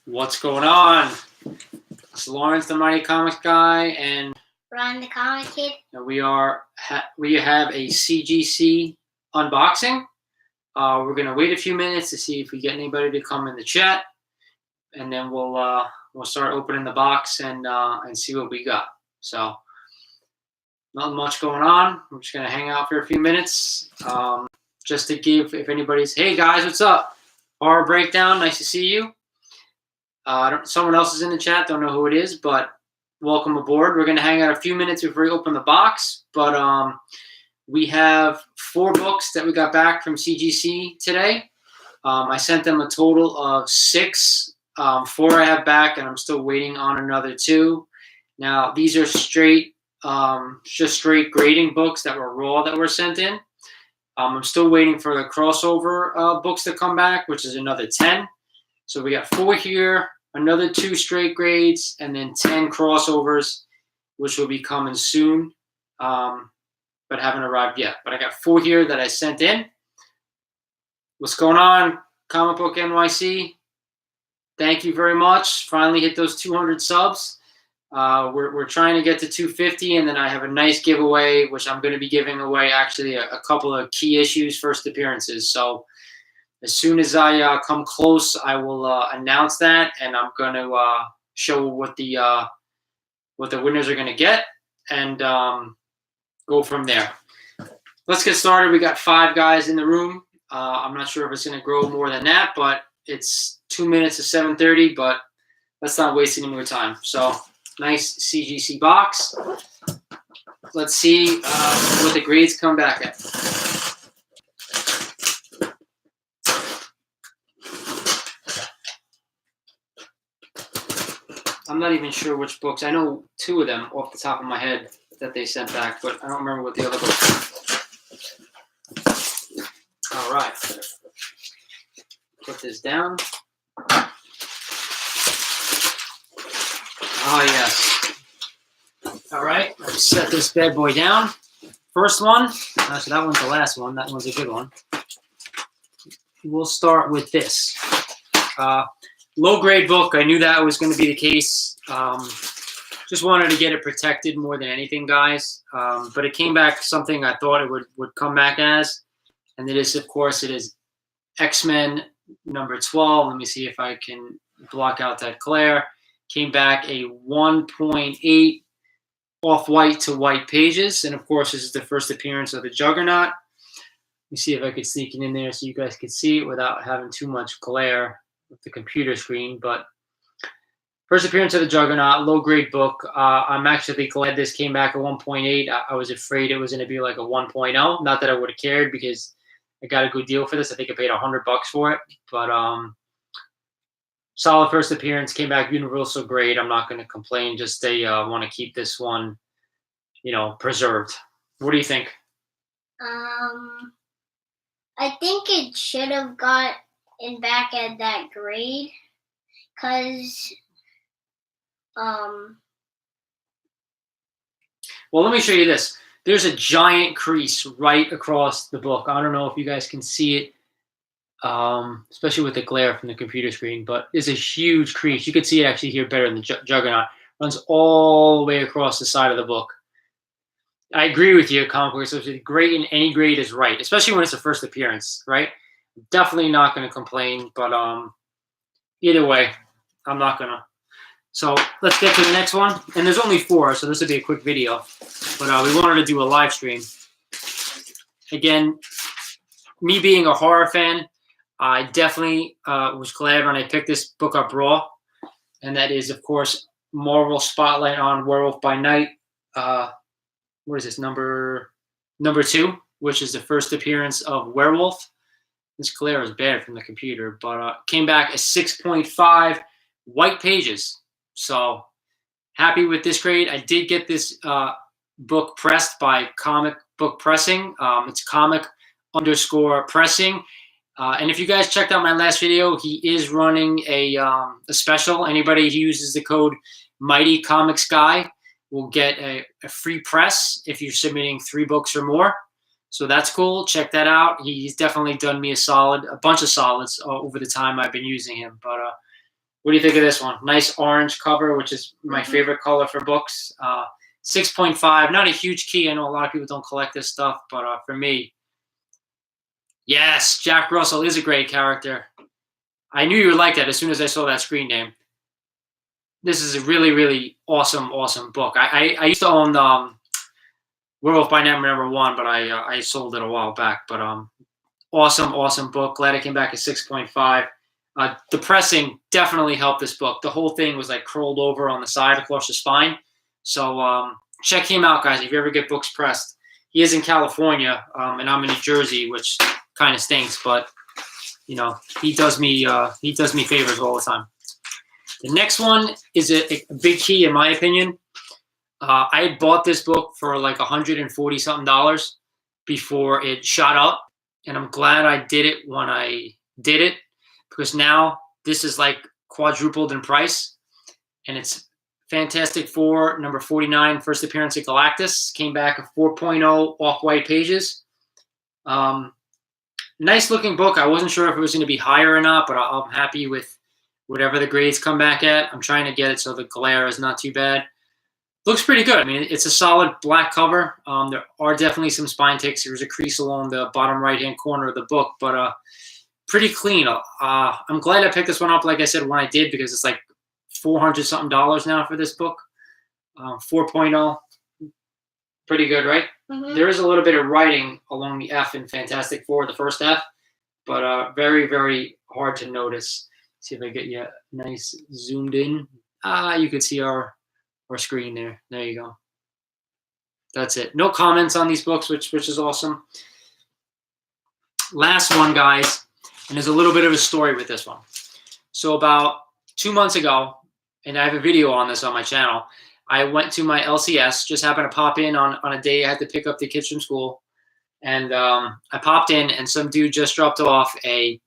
What's going on? It's Lawrence, the Mighty Comics Guy, and Ron, the Comic Kid. we have a CGC unboxing. We're gonna wait a few minutes to see if we get anybody to come in the chat, and then we'll start opening the box and see what we got. So, not much going on. We're just gonna hang out for a few minutes, just to give, if anybody's, hey guys, what's up? Horror Breakdown, nice to see you. Someone else is in the chat, don't know who it is, but welcome aboard. We're going to hang out a few minutes before we open the box, but we have 4 books that we got back from CGC today. I sent them a total of 6. 4 I have back, and I'm still waiting on another 2. Now, these are just straight grading books that were raw that were sent in. I'm still waiting for the crossover books to come back, which is another 10. So we got 4 here, another 2 straight grades, and then 10 crossovers, which will be coming soon, but haven't arrived yet. But I got 4 here that I sent in. What's going on, Comic Book NYC? Thank you very much. Finally hit those 200 subs. We're trying to get to 250, and then I have a nice giveaway, which I'm going to be giving away actually a couple of key issues, first appearances. So as soon as I come close, I will announce that, and I'm going to show what the winners are going to get, and go from there. Let's get started. We got 5 guys in the room. I'm not sure if it's going to grow more than that, but it's 2 minutes to 7:30. But let's not waste any more time. So nice CGC box. Let's see what the grades come back at. I'm not even sure which books. I know 2 of them off the top of my head that they sent back, but I don't remember what the other books were. All right. Put this down. Oh, yes. All right. Let's set this bad boy down. First one. Actually, that one's the last one. That one's a good one. We'll start with this. Low grade book. I knew that was going to be the case. Just wanted to get it protected more than anything, guys. But it came back something I thought it would come back as. And it is, of course, it is X-Men number 12. Let me see if I can block out that glare. Came back a 1.8 off-white to white pages. And, of course, this is the first appearance of the Juggernaut. Let me see if I could sneak it in there so you guys could see it without having too much glare with the computer screen. But first appearance of the Juggernaut, low grade book. I'm actually glad this came back at 1.8. I was afraid it was going to be like a 1.0. Not that I would have cared because I got a good deal for this. I think I paid $100 for it. But solid first appearance, came back universal grade. I'm not going to complain. Just they want to keep this one, preserved. What do you think? I think it should have got in back at that grade, because well, let me show you this. There's a giant crease right across the book. I don't know if you guys can see it, especially with the glare from the computer screen, but it's a huge crease. You can see it actually here better than the Juggernaut. Runs all the way across the side of the book. I agree with you, Comic Book Associated. Great in any grade is right, especially when it's a first appearance, right? Definitely not going to complain, but either way, I'm not going to. So let's get to the next one. And there's only 4, so this will be a quick video. But we wanted to do a live stream. Again, me being a horror fan, I definitely was glad when I picked this book up raw. And that is, of course, Marvel Spotlight on Werewolf by Night. What is this, number 2, which is the first appearance of Werewolf. This glare is bad from the computer, but came back as 6.5 white pages. So happy with this grade. I did get this book pressed by Comic Book Pressing. It's comic_pressing. And if you guys checked out my last video, he is running a special. Anybody who uses the code Mighty Comics Guy will get a free press if you're submitting 3 books or more. So that's cool. Check that out. He's definitely done me a bunch of solids over the time I've been using him. But What do you think of this one? Nice orange cover, which is my Mhm. favorite color for books. 6.5, not a huge key. I know a lot of people don't collect this stuff, but for me, yes, Jack Russell is a great character. I knew you would like that as soon as I saw that screen name. This is a really, really awesome, awesome book. I used to own Werewolf by Night #1, but I sold it a while back. But awesome, awesome book. Glad it came back at 6.5. The pressing definitely helped this book. The whole thing was like curled over on the side across the spine. So check him out, guys. If you ever get books pressed, he is in California, and I'm in New Jersey, which kind of stinks. But you know, he does me favors all the time. The next one is a big key, in my opinion. I had bought this book for like $140 something before it shot up, and I'm glad I did it when I did it, because now this is like quadrupled in price, and it's Fantastic Four number 49, first appearance of Galactus. Came back at 4.0 off-white pages. Nice looking book. I wasn't sure if it was going to be higher or not, but I'm happy with whatever the grades come back at. I'm trying to get it so the glare is not too bad. Looks pretty good. I mean, it's a solid black cover. There are definitely some spine ticks. There's a crease along the bottom right-hand corner of the book, but pretty clean. I'm glad I picked this one up, like I said, when I did, because it's like $400 something now for this book. 4.0. Pretty good, right? Mhm. There is a little bit of writing along the F in Fantastic Four, the first F, but very, very hard to notice. See if I get you nice zoomed in. You can see our screen there. There you go. That's it. No comments on these books, which is awesome. Last one, guys, and there's a little bit of a story with this one. So about 2 months ago, and I have a video on this on my channel, I went to my LCS, just happened to pop in on a day I had to pick up the kids from school. And I popped in, and some dude just dropped off a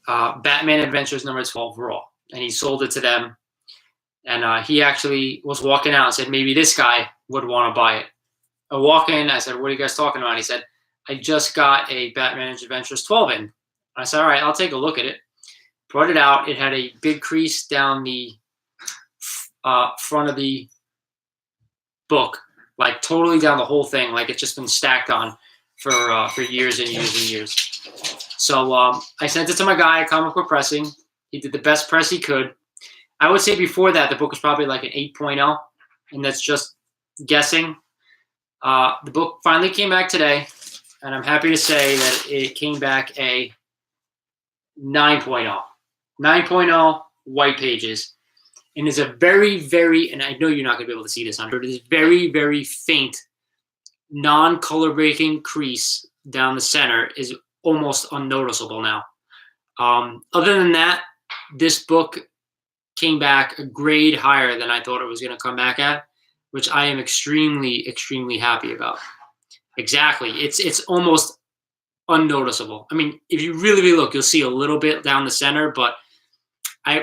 Batman Adventures number 12 Raw, and he sold it to them. And he actually was walking out and said, maybe this guy would want to buy it. I walk in, I said, what are you guys talking about? He said, I just got a Batman Adventures 12 in. I said, all right, I'll take a look at it. Brought it out. It had a big crease down the front of the book, like totally down the whole thing, like it's just been stacked on for years and years and years. So I sent it to my guy at Comic Book Pressing. He did the best press he could. I would say before that, the book was probably like an 8.0, and that's just guessing. The book finally came back today, and I'm happy to say that it came back a 9.0. 9.0 white pages. And it's a very, very, and I know you're not going to be able to see this on here, but it's very, very faint, non-color breaking crease down the center is almost unnoticeable now. Other than that, this book came back a grade higher than I thought it was going to come back at, which I am extremely, extremely happy about. Exactly. It's almost unnoticeable. I mean, if you really, really look, you'll see a little bit down the center, but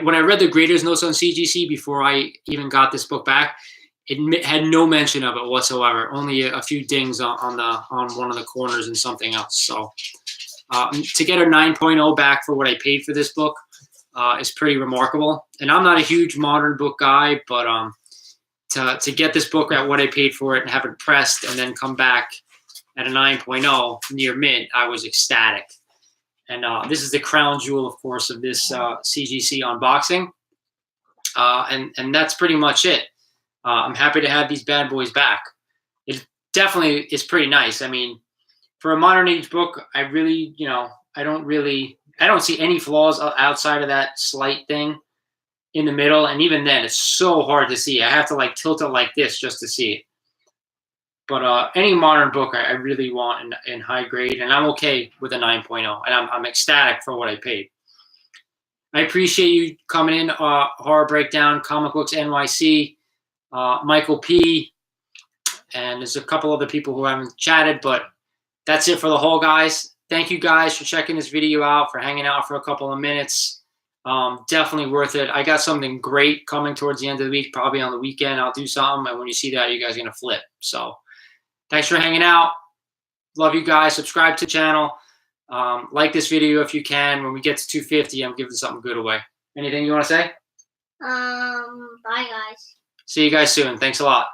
when I read the graders notes on CGC before I even got this book back, it had no mention of it whatsoever. Only a few dings on one of the corners and something else. So to get a 9.0 back for what I paid for this book is pretty remarkable. And I'm not a huge modern book guy, but to get this book at what I paid for it and have it pressed and then come back at a 9.0 near mint, I was ecstatic. And this is the crown jewel, of course, of this CGC unboxing. And that's pretty much it. I'm happy to have these bad boys back. It definitely is pretty nice. I mean, for a modern age book, I really, I don't see any flaws outside of that slight thing in the middle. And even then, it's so hard to see. I have to like tilt it like this just to see it. But any modern book I really want in high grade, and I'm okay with a 9.0, and I'm ecstatic for what I paid. I appreciate you coming in, Horror Breakdown, Comic Books NYC, Michael P., and there's a couple other people who haven't chatted, but that's it for the haul, guys. Thank you guys for checking this video out, for hanging out for a couple of minutes. Definitely worth it. I got something great coming towards the end of the week, probably on the weekend. I'll do something, and when you see that, you guys are going to flip. So thanks for hanging out. Love you guys. Subscribe to the channel. Like this video if you can. When we get to 250, I'm giving something good away. Anything you want to say? Bye guys. See you guys soon. Thanks a lot.